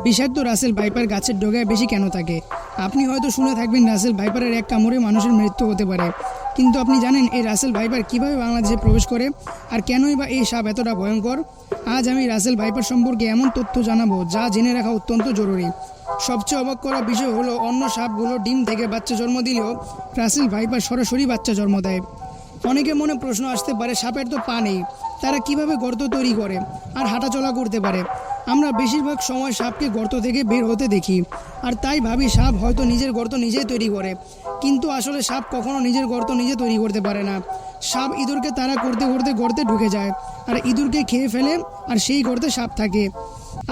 বিষাক্ত Russell viper গাছের ডগায় বেশি কেন থাকে? আপনি হয়তো শুনে থাকবেন রাসেল ভাইপারের এক কামড়ে মানুষের মৃত্যু হতে পারে, কিন্তু আপনি জানেন এই রাসেল ভাইপার কিভাবে বাংলাদেশে প্রবেশ করে আর কেনই বা এই সাপ এতটা ভয়ঙ্কর? আজ আমি রাসেল ভাইপার সম্পর্কে এমন তথ্য জানাবো যা জেনে রাখা অত্যন্ত জরুরি। সবচেয়ে অবাক করা বিষয় হলো অন্য সাপগুলো ডিম থেকে বাচ্চা জন্ম দিলেও রাসেল ভাইপার সরাসরি বাচ্চা জন্ম দেয়। অনেকের মনে প্রশ্ন আসতে পারে, সাপের তো পা নেই, তারা কিভাবে গর্ত তৈরি করে আর হাঁটাচলা করতে পারে? আমরা বেশিরভাগ সময় সাপকে গর্ত থেকে বের হতে দেখি আর তাই ভাবি সাপ হয়তো নিজের গর্ত নিজেই তৈরি করে, কিন্তু আসলে সাপ কখনো নিজের গর্ত নিজে তৈরি করতে পারে না। সাপ ইঁদুরকে তাড়া করতে করতে গর্তে ঢুকে যায় আর ইঁদুরকে খেয়ে ফেলে আর সেই গর্তে সাপ থাকে।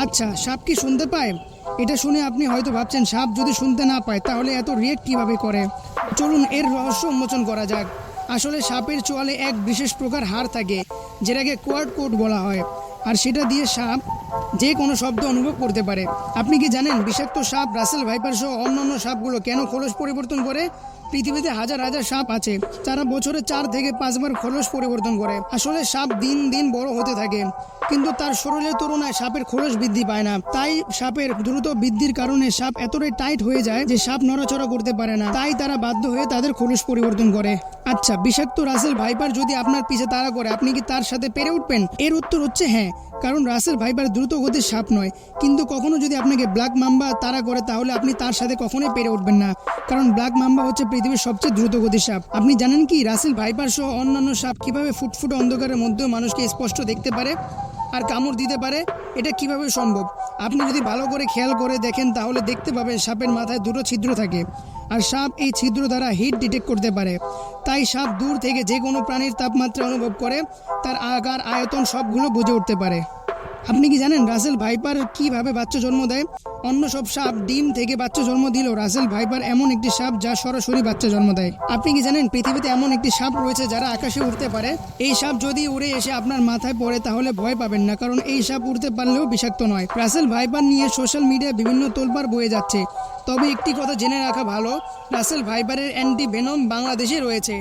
আচ্ছা, সাপ কি শুনতে পায়? এটা শুনে আপনি হয়তো ভাবছেন সাপ যদি শুনতে না পায় তাহলে এত রিয়েক্ট কীভাবে করে। চলুন এর রহস্য উন্মোচন করা যাক। আসলে সাপের চোয়ালে এক বিশেষ প্রকার হাড় থাকে যেটাকে কোয়াড কোড বলা হয়, আর সেটা দিয়ে সাপ যে কোনো শব্দ অনুভব করতে পারে। আপনি কি জানেন বিষাক্ত সাপ রাসেল ভাইপার সহ অন্যান্য সাপগুলো কেন খোলস পরিবর্তন করে? পৃথিবীতে হাজার হাজার সাপ আছে, তারা বছরে 4 থেকে 5 বার খোলস পরিবর্তন করে। আসলে সাপ দিন দিন বড় হতে থাকে, কিন্তু তার শরীরের তুলনায় সাপের খোলস বৃদ্ধি পায় না। তাই সাপের দ্রুত বৃদ্ধির কারণে সাপ এতটাই টাইট হয়ে যায় যে সাপ নড়াচড়া করতে পারে না, তাই তারা বাধ্য হয়ে তাদের খোলস পরিবর্তন করে। আচ্ছা, বিষাক্ত রাসেল ভাইপার যদি আপনার পিছে তাড়া করে আপনি কি তার সাথে পেরে উঠবেন? এর উত্তর হচ্ছে হ্যাঁ, কারণ রাসেল ভাইপার দ্রুত গতির সাপ নয়। কিন্তু কখনো যদি আপনাকে ব্ল্যাক মাম্বা তাড়া করে তাহলে আপনি তার সাথে কখনোই পেরে উঠবেন না, কারণ ব্ল্যাক মাম্বা হচ্ছে পৃথিবীর সবচেয়ে দ্রুত গতির সাপ। আপনি জানেন কি রাসেল ভাইপার সহ অন্যান্য সাপ কিভাবে ফুটফুটে অন্ধকারের মধ্যেও মানুষকে স্পষ্ট দেখতে পারে আর কামড় দিতে পারে? এটা কিভাবে সম্ভব? আপনি যদি ভালো করে খেয়াল করে দেখেন তাহলে দেখতে পাবেন সাপের মাথায় 2টো ছিদ্র থাকে, আর সাপ এই ছিদ্র দ্বারা হিট ডিটেক্ট করতে পারে। তাই সাপ দূর থেকে যে কোনো প্রাণীর তাপমাত্রা অনুভব করে, তার আকার আয়তন সবগুলো বুঝে উঠতে পারে। আপনি কি জানেন রাসেল ভাইপার কিভাবে বাচ্চা জন্ম দেয়? অন্য সব সাপ ডিম থেকে বাচ্চা জন্ম দিলেও রাসেল ভাইপার এমন একটি সাপ যা সরাসরি বাচ্চা জন্ম দেয়। আপনি কি জানেন পৃথিবীতে এমন একটি সাপ রয়েছে যারা আকাশে উঠতে পারে? এই সাপ যদি উড়ে এসে আপনার মাথায় পড়ে তাহলে ভয় পাবেন না, কারণ এই সাপ উড়তে পারলেও বিষাক্ত নয়। রাসেল ভাইপার নিয়ে সোশ্যাল মিডিয়ায় বিভিন্ন তোলপাড় বয়ে যাচ্ছে, তবে একটি কথা জেনে রাখা ভালো, রাসেল ভাইপারের অ্যান্টি ভেনম বাংলাদেশে রয়েছে।